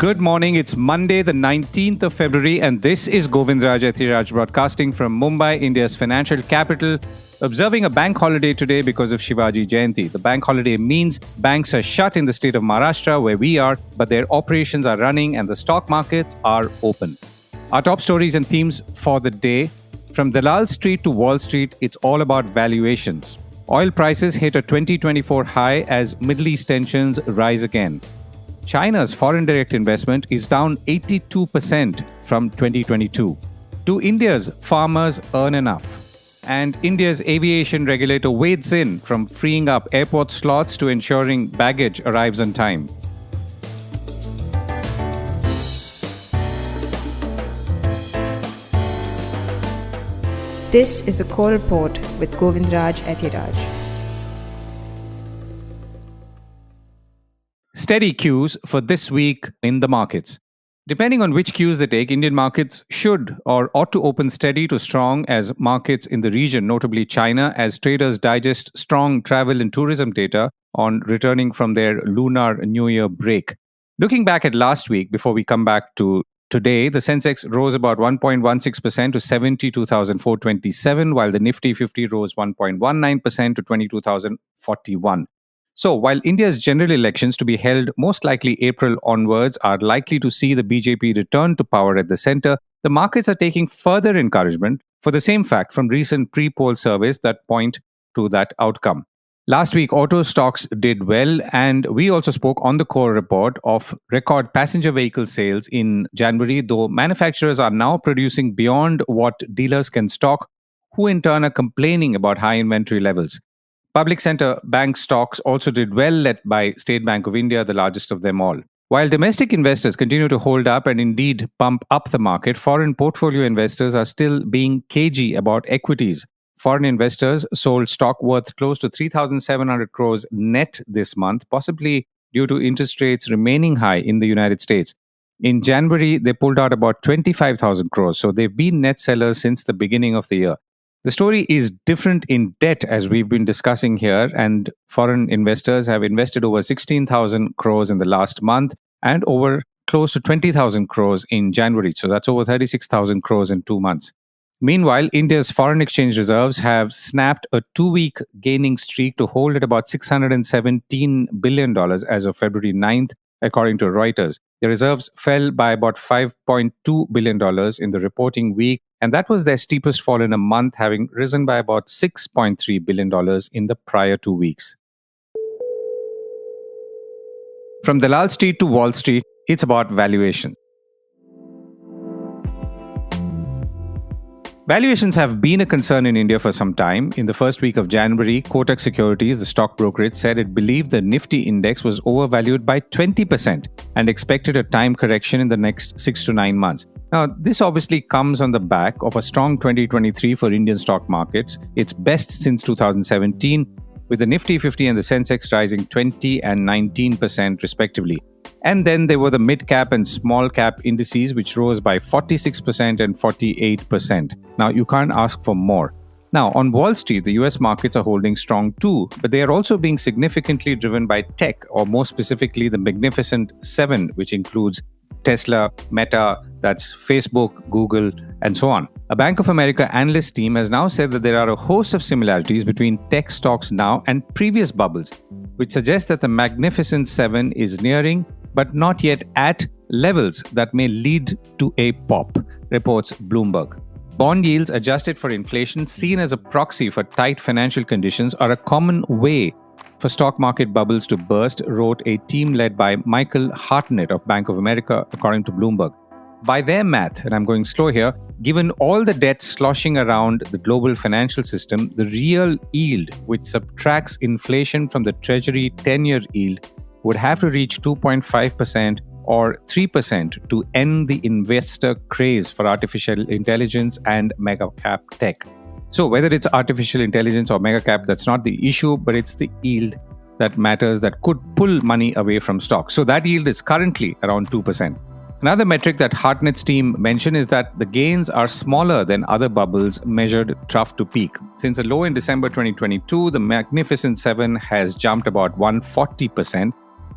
Good morning. It's Monday, the 19th of February, and this is Govindraj Ethiraj broadcasting from Mumbai, India's financial capital, observing a bank holiday today because of Shivaji Jayanti. The bank holiday means banks are shut in the state of Maharashtra, where we are, but their operations are running and the stock markets are open. Our top stories and themes for the day. From Dalal Street to Wall Street, it's all about valuations. Oil prices hit a 2024 high as Middle East tensions rise again. China's foreign direct investment is down 82% from 2022. Do India's farmers earn enough? And India's aviation regulator wades in, from freeing up airport slots to ensuring baggage arrives on time. This is a core report with Govindraj Ethiraj. Steady cues for this week in the markets. Depending on which cues they take, Indian markets should or ought to open steady to strong as markets in the region, notably China, as traders digest strong travel and tourism data on returning from their Lunar New Year break. Looking back at last week, before we come back to today, the Sensex rose about 1.16% to 72,427, while the Nifty 50 rose 1.19% to 22,041. So, while India's general elections, to be held most likely April onwards, are likely to see the BJP return to power at the centre, the markets are taking further encouragement for the same fact from recent pre-poll surveys that point to that outcome. Last week, auto stocks did well, and we also spoke on the core report of record passenger vehicle sales in January, though manufacturers are now producing beyond what dealers can stock, who in turn are complaining about high inventory levels. Public sector bank stocks also did well, led by State Bank of India, the largest of them all. While domestic investors continue to hold up and indeed pump up the market, foreign portfolio investors are still being cagey about equities. Foreign investors sold stock worth close to 3,700 crores net this month, possibly due to interest rates remaining high in the United States. In January, they pulled out about 25,000 crores, so they've been net sellers since the beginning of the year. The story is different in debt, as we've been discussing here, and foreign investors have invested over 16,000 crores in the last month and over close to 20,000 crores in January. So that's over 36,000 crores in 2 months. Meanwhile, India's foreign exchange reserves have snapped a 2-week gaining streak to hold at about $617 billion as of February 9th, according to Reuters. The reserves fell by about $5.2 billion in the reporting week, and that was their steepest fall in a month, having risen by about $6.3 billion in the prior 2 weeks. From Dalal Street to Wall Street, it's about valuation. Valuations have been a concern in India for some time. In the first week of January, Kotak Securities, the stock brokerage, said it believed the Nifty index was overvalued by 20% and expected a time correction in the next 6 to 9 months. Now, this obviously comes on the back of a strong 2023 for Indian stock markets, its best since 2017, with the Nifty 50 and the Sensex rising 20 and 19% respectively. And then there were the mid-cap and small-cap indices, which rose by 46% and 48%. Now, you can't ask for more. Now, on Wall Street, the US markets are holding strong too, but they are also being significantly driven by tech, or more specifically, the Magnificent Seven, which includes Tesla, Meta, that's Facebook, Google, and so on. A Bank of America analyst team has now said that there are a host of similarities between tech stocks now and previous bubbles, which suggests that the Magnificent Seven is nearing, but not yet at, levels that may lead to a pop, reports Bloomberg. Bond yields adjusted for inflation, seen as a proxy for tight financial conditions, are a common way for stock market bubbles to burst, wrote a team led by Michael Hartnett of Bank of America, according to Bloomberg. By their math, and I'm going slow here, given all the debt sloshing around the global financial system, the real yield, which subtracts inflation from the Treasury 10-year yield, would have to reach 2.5% or 3% to end the investor craze for artificial intelligence and mega-cap tech. So whether it's artificial intelligence or mega-cap, that's not the issue, but it's the yield that matters that could pull money away from stocks. So that yield is currently around 2%. Another metric that Hartnett's team mentioned is that the gains are smaller than other bubbles measured trough to peak. Since a low in December 2022, the Magnificent Seven has jumped about 140%.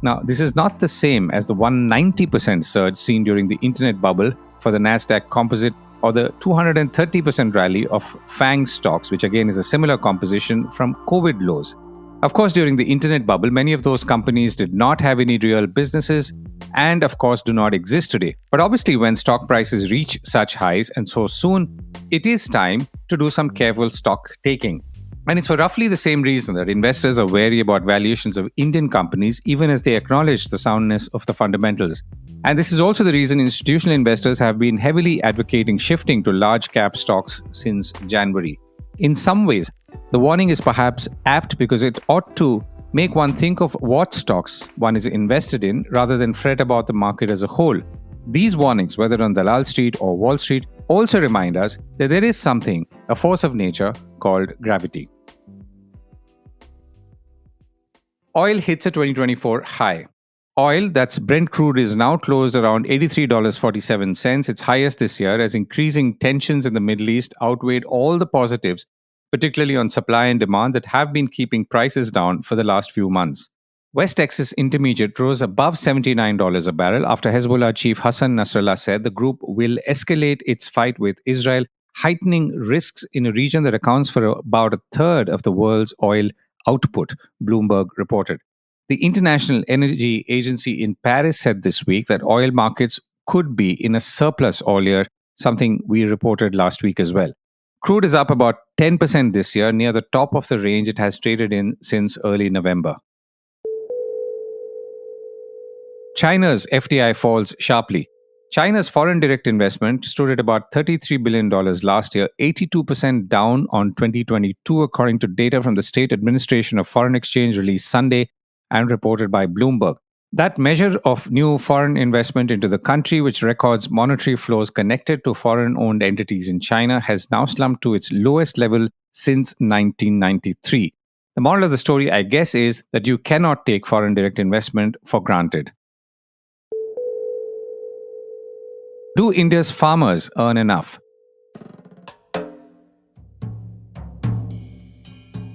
Now, this is not the same as the 190% surge seen during the internet bubble for the Nasdaq Composite or the 230% rally of FANG stocks, which again is a similar composition from COVID lows. Of course, during the internet bubble, many of those companies did not have any real businesses and, of course, do not exist today. But obviously, when stock prices reach such highs and so soon, it is time to do some careful stock taking. And it's for roughly the same reason that investors are wary about valuations of Indian companies, even as they acknowledge the soundness of the fundamentals. And this is also the reason institutional investors have been heavily advocating shifting to large cap stocks since January. In some ways, the warning is perhaps apt because it ought to make one think of what stocks one is invested in rather than fret about the market as a whole. These warnings, whether on Dalal Street or Wall Street, also remind us that there is something, a force of nature called gravity. Oil hits a 2024 high. Oil, that's Brent crude, is now closed around $83.47, its highest this year, as increasing tensions in the Middle East outweighed all the positives, particularly on supply and demand, that have been keeping prices down for the last few months. West Texas Intermediate rose above $79 a barrel after Hezbollah chief Hassan Nasrallah said the group will escalate its fight with Israel, heightening risks in a region that accounts for about a third of the world's oil output, Bloomberg reported. The International Energy Agency in Paris said this week that oil markets could be in a surplus all year, something we reported last week as well. Crude is up about 10% this year, near the top of the range it has traded in since early November. China's FDI falls sharply. China's foreign direct investment stood at about $33 billion last year, 82% down on 2022, according to data from the State Administration of Foreign Exchange released Sunday and reported by Bloomberg. That measure of new foreign investment into the country, which records monetary flows connected to foreign-owned entities in China, has now slumped to its lowest level since 1993. The moral of the story, I guess, is that you cannot take foreign direct investment for granted. Do India's farmers earn enough?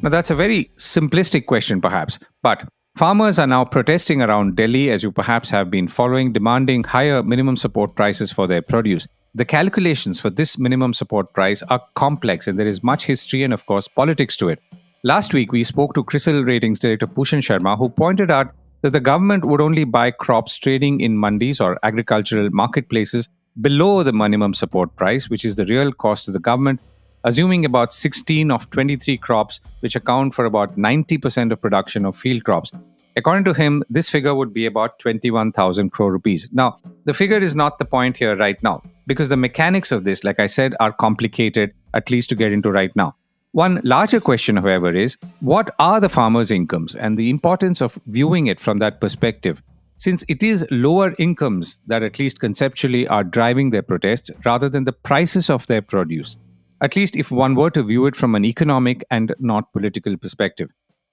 Now, that's a very simplistic question, perhaps, but farmers are now protesting around Delhi, as you perhaps have been following, demanding higher minimum support prices for their produce. The calculations for this minimum support price are complex, and there is much history and, of course, politics to it. Last week, we spoke to CRISIL Ratings Director Bhushan Sharma, who pointed out that the government would only buy crops trading in mandis or agricultural marketplaces below the minimum support price, which is the real cost to the government, assuming about 16 of 23 crops, which account for about 90% of production of field crops. According to him, this figure would be about 21,000 crore rupees. Now, the figure is not the point here right now, because the mechanics of this, like I said, are complicated, at least to get into right now. One larger question, however, is what are the farmers' incomes and the importance of viewing it from that perspective, since it is lower incomes that at least conceptually are driving their protests rather than the prices of their produce, at least if one were to view it from an economic and not political perspective.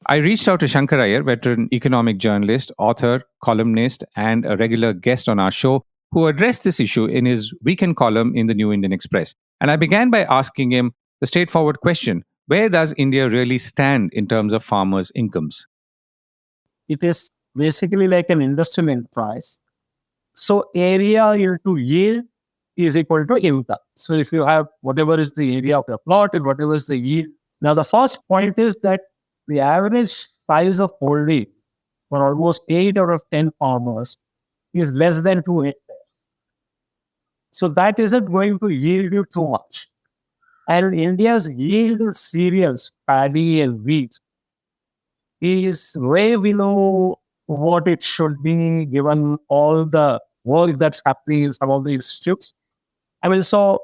I reached out to Shankkar Aiyar, veteran economic journalist, author, columnist, and a regular guest on our show, who addressed this issue in his weekend column in the New Indian Express. And I began by asking him the straightforward question: where does India really stand in terms of farmers' incomes? It is basically like an industrial enterprise. So area into yield is equal to income. So if you have whatever is the area of your plot and whatever is the yield. Now the first point is that the average size of holding for almost 8 out of 10 farmers is less than 2 hectares. So that isn't going to yield you too much. And India's yield in cereals, paddy and wheat is way below what it should be given all the work that's happening in some of the institutes. I mean, so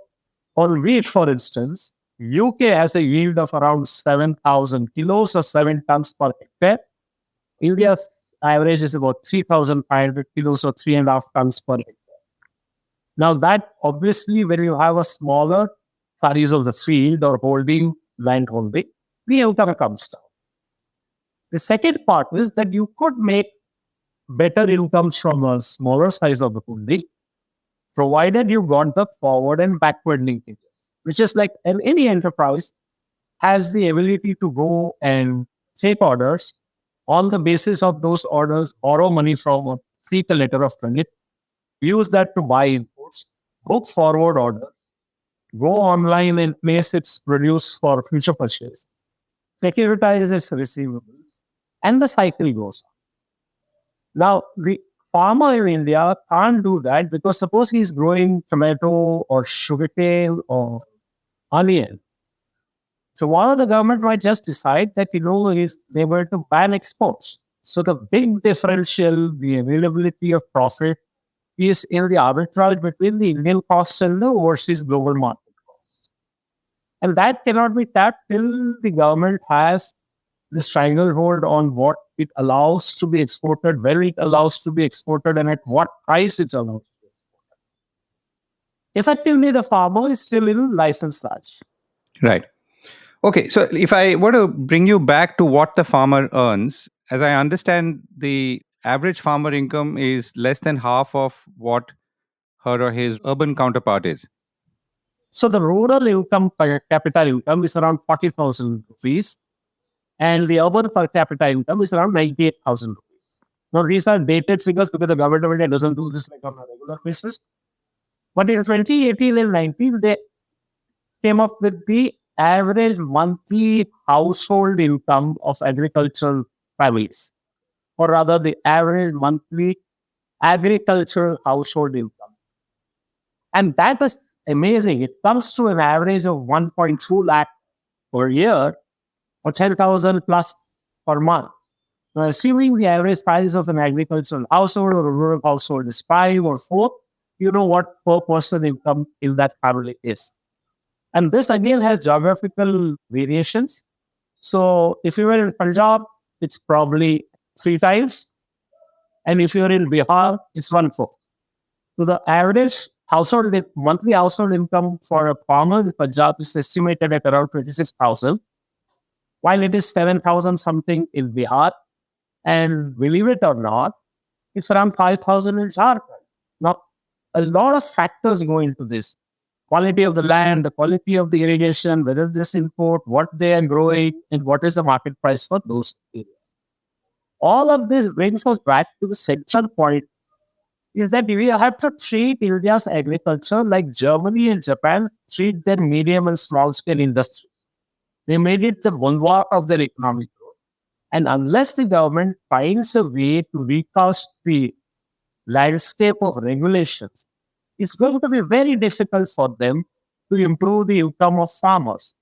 on wheat, for instance, UK has a yield of around 7,000 kilos or 7 tons per hectare. India's average is about 3,500 kilos or 3.5 tons per hectare. Now that obviously when you have a smaller size of the field or holding, land holding, the income comes down. The second part is that you could make better incomes from a smaller size of the holding, provided you got the forward and backward linkages, which is like any enterprise has the ability to go and take orders On the basis of those orders, borrow money from or seek a letter of credit, use that to buy inputs, book forward orders, go online and place its produce for future purchase, securitize its receivables, and the cycle goes on. Now, the farmer in India can't do that because suppose he's growing tomato or sugarcane or onion. So one of the government might just decide that, they were to ban exports. So the big differential, the availability of profit is in the arbitrage between the Indian costs and the overseas global market costs. And that cannot be tapped till the government has the stranglehold on what it allows to be exported, where it allows to be exported, and at what price it allows to be exported. Effectively, the farmer is still in license large. Right. Okay. So if I were to bring you back to what the farmer earns, as I understand, the average farmer income is less than half of what her or his urban counterpart is. So the rural income per capita income is around 40,000 rupees, and the urban per capita income is around 98,000 rupees. Now, these are dated figures because the government of India doesn't do this like on a regular basis. But in 2018 and 19, they came up with the average monthly household income of agricultural families, or rather, the average monthly agricultural household income. And that is amazing. It comes to an average of 1.2 lakh per year or 10,000 plus per month. Now, assuming the average price of an agricultural household or a rural household is 5 or 4, you know what per person income in that family is. And this again has geographical variations. So if you were in Punjab, it's probably 3 times. And if you're in Bihar, it's 1/4. So the average monthly household income for a farmer in Punjab is estimated at around 26,000, while it is 7,000 something in Bihar. And believe it or not, it's around 5,000 in Jharkhand. Now, a lot of factors go into this. Quality of the land, the quality of the irrigation, whether this import, what they are growing, and what is the market price for those areas. All of this brings us back to the central point, is that we have to treat India's agriculture like Germany and Japan treat their medium and small scale industries. They made it the bulwark of their economic growth. And unless the government finds a way to recast the landscape of regulations, it's going to be very difficult for them to improve the income of farmers.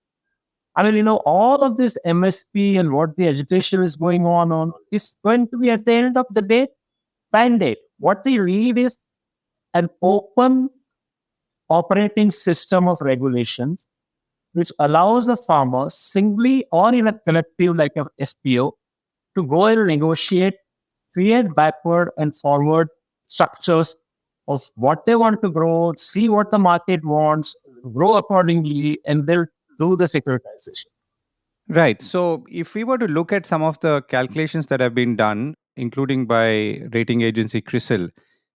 I mean, all of this MSP and what the agitation is going on is going to be at the end of the day, band-aid. What they need is an open operating system of regulations which allows the farmers singly or in a collective like a FPO to go and negotiate, create backward and forward structures of what they want to grow, see what the market wants, grow accordingly, and then do the securitization. Right. So if we were to look at some of the calculations that have been done, including by rating agency CRISIL,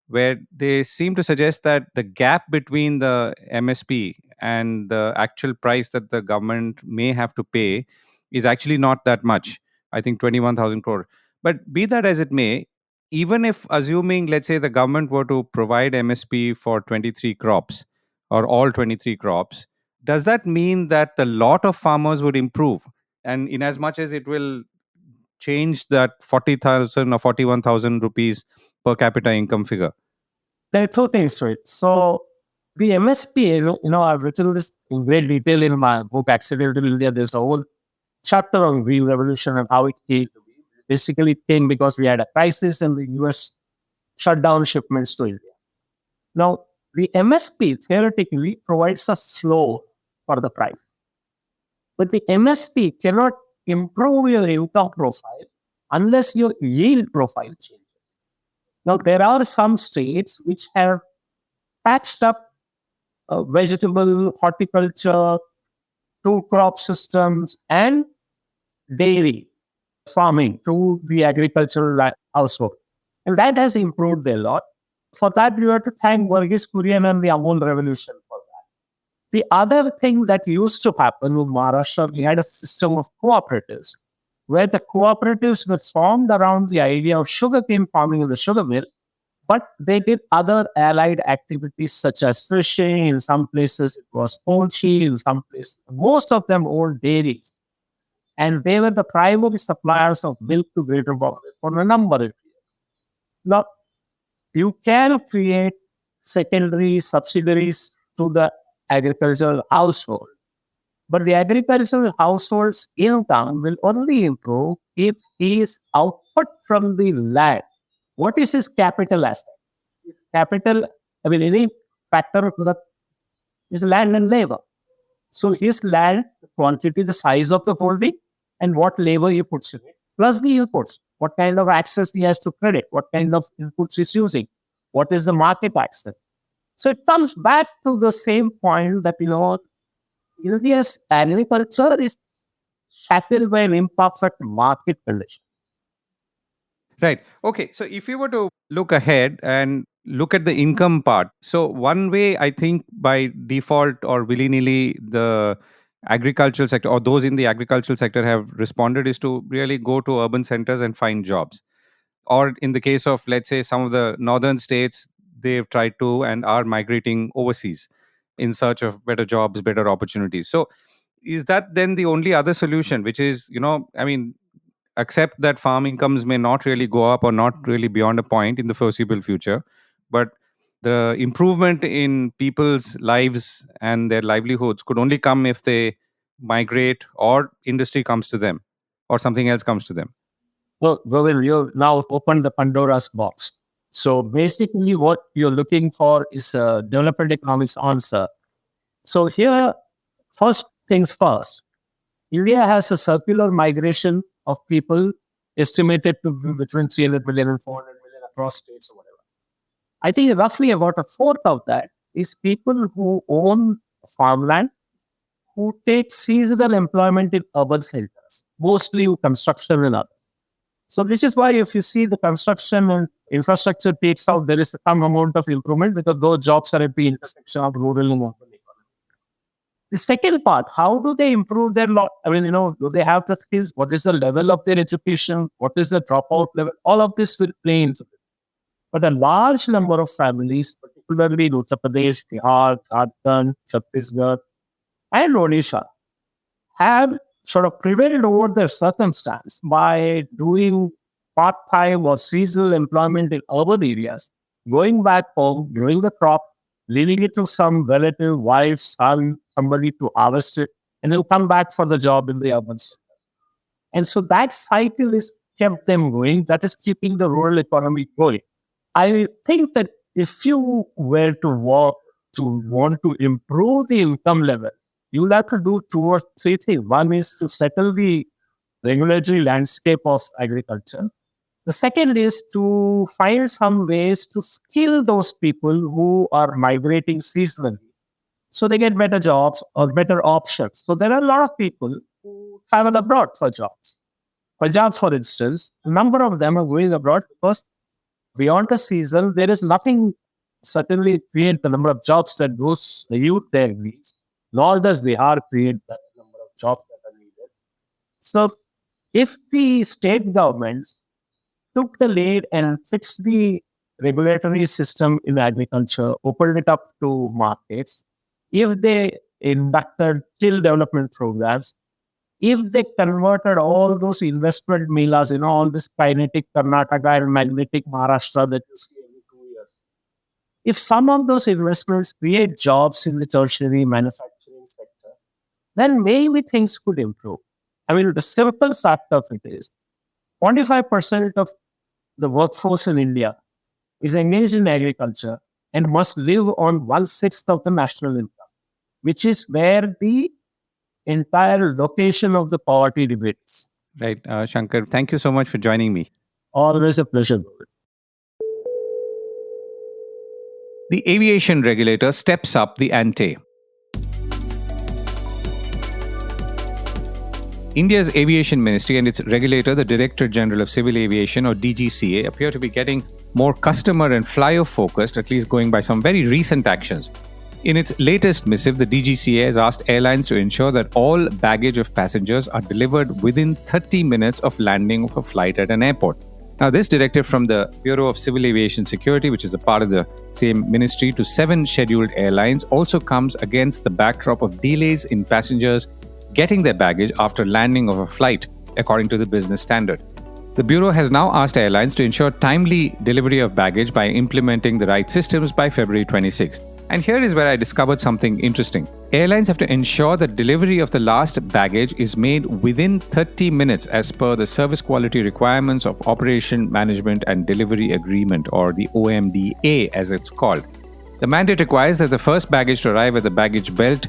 where they seem to suggest that the gap between the MSP and the actual price that the government may have to pay is actually not that much. I think 21,000 crore. But be that as it may, even if assuming, let's say, the government were to provide MSP for 23 crops or all 23 crops, does that mean that the lot of farmers would improve? And in as much as it will change that 40,000 or 41,000 rupees per capita income figure? There are two things to it. So the MSP, I've written this in great detail in my book, Accidental India. There's a whole chapter on Green Revolution and how it came to be. Basically, it came because we had a crisis and the US shut down shipments to India. Now, the MSP theoretically provides a floor for the price. But the MSP cannot improve your income profile unless your yield profile changes. Now, there are some states which have patched up vegetable, horticulture, two crop systems, and dairy farming through the agricultural household. And that has improved a lot. For that, we have to thank Varghese Kurian and the Amul revolution for that. The other thing that used to happen in Maharashtra, we had a system of cooperatives. where the cooperatives were formed around the idea of sugarcane farming in the sugar mill, but they did other allied activities such as fishing. In some places, it was poultry. In some places, most of them owned dairies. And they were the primary suppliers of milk to Greater Bombay for a number of years. Now, you can create secondary subsidiaries to the agricultural household, but the agricultural household's income will only improve if his output from the land. What is his capital asset? His capital, any factor of that is land and labor. So his land, the quantity, the size of the holding, and what labor he puts in it, plus the inputs, what kind of access he has to credit, what kind of inputs he's using, what is the market access. So it comes back to the same point that, India's agriculture is shackled by an imperfect market condition. Right. Okay. So if you were to look ahead and look at the income part, so one way I think by default or willy nilly the agricultural sector or those in the agricultural sector have responded is to really go to urban centers and find jobs. Or in the case of, let's say, some of the northern states, they've tried to and are migrating overseas in search of better jobs, better opportunities. So is that then the only other solution, which is, accept that farm incomes may not really go up or not really beyond a point in the foreseeable future, but the improvement in people's lives and their livelihoods could only come if they migrate or industry comes to them or something else comes to them? Well, Govind, you now opened the Pandora's box. So basically what you're looking for is a development economics answer. So here, first things first, India has a circular migration of people estimated to be between 300 million and 400 million across states or whatever. I think roughly about a fourth of that is people who own farmland, who take seasonal employment in urban centers, mostly construction and others. So this is why if you see the construction and infrastructure takes out, there is some amount of improvement because those jobs are at the intersection of rural and urban economy. The second part, how do they improve their lot? Do they have the skills? What is the level of their education? What is the dropout level? All of this will play into it. But a large number of families, particularly in Uttar Pradesh, Bihar, Jharkhand, Chhattisgarh, and Odisha, have sort of prevailed over their circumstance by doing part-time or seasonal employment in urban areas, going back home, growing the crop, leaving it to some relative, wife, son, somebody to harvest it, and then come back for the job in the urban centers. And so that cycle is kept them going. That is keeping the rural economy going. I think that if you were to want to improve the income levels, you'll have to do 2 or 3 things. One is to settle the regulatory landscape of agriculture. The second is to find some ways to skill those people who are migrating seasonally so they get better jobs or better options. So there are a lot of people who travel abroad for jobs. Punjab, for instance, a number of them are going abroad because beyond the season, there is nothing certainly create the number of jobs that the youth there needs, nor does Bihar create that number of jobs that are needed. So if the state governments took the lead and fixed the regulatory system in agriculture, opened it up to markets, if they inducted skill development programs, if they converted all those investment melas, all this kinetic Karnataka and magnetic Maharashtra that you see every 2 years, if some of those investments create jobs in the tertiary manufacturing sector, then maybe things could improve. The simple fact of it is 25% of the workforce in India is engaged in agriculture and must live on 1/6 of the national income, which is where the entire location of the poverty debate is. Right. Shankkar, thank you so much for joining me. Always a pleasure. The aviation regulator steps up the ante. India's Aviation Ministry and its regulator, the Director General of Civil Aviation or DGCA, appear to be getting more customer and flyer focused, at least going by some very recent actions. In its latest missive, the DGCA has asked airlines to ensure that all baggage of passengers are delivered within 30 minutes of landing of a flight at an airport. Now, this directive from the Bureau of Civil Aviation Security, which is a part of the same ministry, to 7 scheduled airlines also comes against the backdrop of delays in passengers getting their baggage after landing of a flight, according to the business standard. The Bureau has now asked airlines to ensure timely delivery of baggage by implementing the right systems by February 26th. And here is where I discovered something interesting. Airlines have to ensure that delivery of the last baggage is made within 30 minutes as per the service quality requirements of Operation Management and Delivery Agreement, or the OMDA as it's called. The mandate requires that the first baggage to arrive at the baggage belt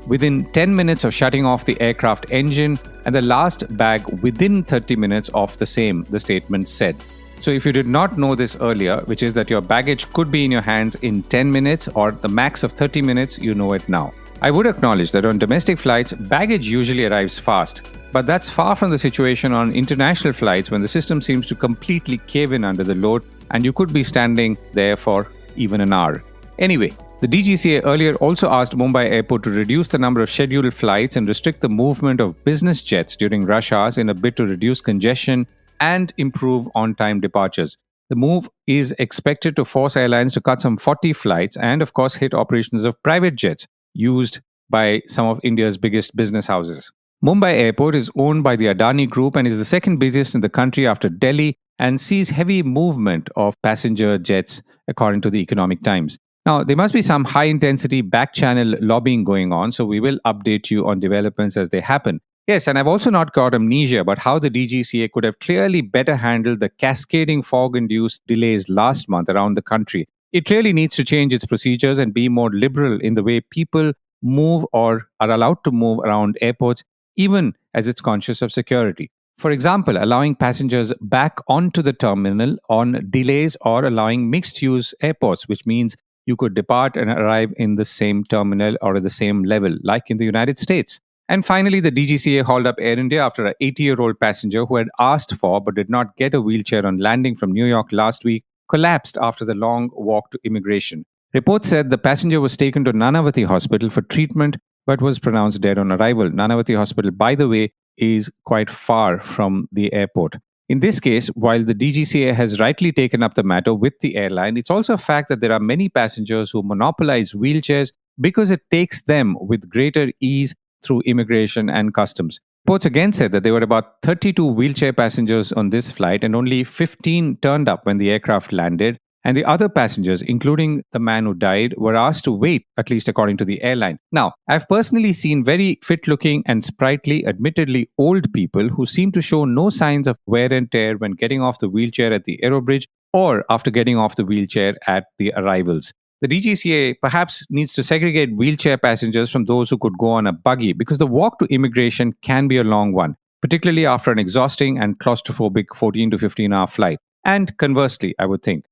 within 10 minutes of shutting off the aircraft engine and the last bag within 30 minutes of the same, the statement said. So if you did not know this earlier, which is that your baggage could be in your hands in 10 minutes or the max of 30 minutes, you know it now. I would acknowledge that on domestic flights, baggage usually arrives fast. But that's far from the situation on international flights when the system seems to completely cave in under the load and you could be standing there for even an hour. Anyway, the DGCA earlier also asked Mumbai Airport to reduce the number of scheduled flights and restrict the movement of business jets during rush hours in a bid to reduce congestion and improve on-time departures. The move is expected to force airlines to cut some 40 flights and, of course, hit operations of private jets used by some of India's biggest business houses. Mumbai Airport is owned by the Adani Group and is the second busiest in the country after Delhi and sees heavy movement of passenger jets, according to the Economic Times. Now, there must be some high-intensity back-channel lobbying going on, so we will update you on developments as they happen. Yes, and I've also not got amnesia about how the DGCA could have clearly better handled the cascading fog-induced delays last month around the country. It really needs to change its procedures and be more liberal in the way people move or are allowed to move around airports, even as it's conscious of security. For example, allowing passengers back onto the terminal on delays or allowing mixed-use airports, which means you could depart and arrive in the same terminal or at the same level, like in the United States. And finally, the DGCA hauled up Air India after an 80-year-old passenger who had asked for but did not get a wheelchair on landing from New York last week collapsed after the long walk to immigration. Reports said the passenger was taken to Nanavati Hospital for treatment but was pronounced dead on arrival. Nanavati Hospital, by the way, is quite far from the airport. In this case, while the DGCA has rightly taken up the matter with the airline, it's also a fact that there are many passengers who monopolize wheelchairs because it takes them with greater ease through immigration and customs. Reports again said that there were about 32 wheelchair passengers on this flight and only 15 turned up when the aircraft landed, and the other passengers, including the man who died, were asked to wait, at least according to the airline. Now, I've personally seen very fit-looking and sprightly, admittedly old people who seem to show no signs of wear and tear when getting off the wheelchair at the aerobridge or after getting off the wheelchair at the arrivals. The DGCA perhaps needs to segregate wheelchair passengers from those who could go on a buggy because the walk to immigration can be a long one, particularly after an exhausting and claustrophobic 14 to 15-hour flight. And conversely, I would think.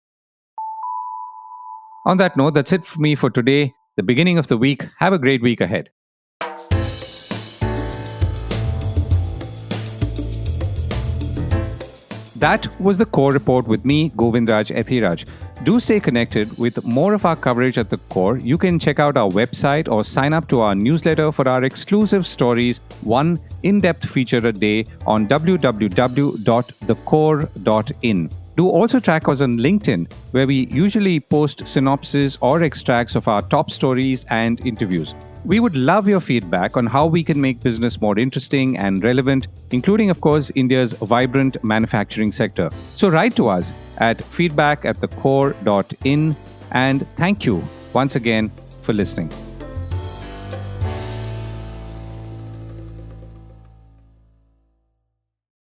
On that note, that's it for me for today, the beginning of the week. Have a great week ahead. That was the Core Report with me, Govindraj Ethiraj. Do stay connected with more of our coverage at the Core. You can check out our website or sign up to our newsletter for our exclusive stories, one in-depth feature a day on www.thecore.in. Do also track us on LinkedIn, where we usually post synopses or extracts of our top stories and interviews. We would love your feedback on how we can make business more interesting and relevant, including, of course, India's vibrant manufacturing sector. So write to us at feedback@thecore.in, and thank you once again for listening.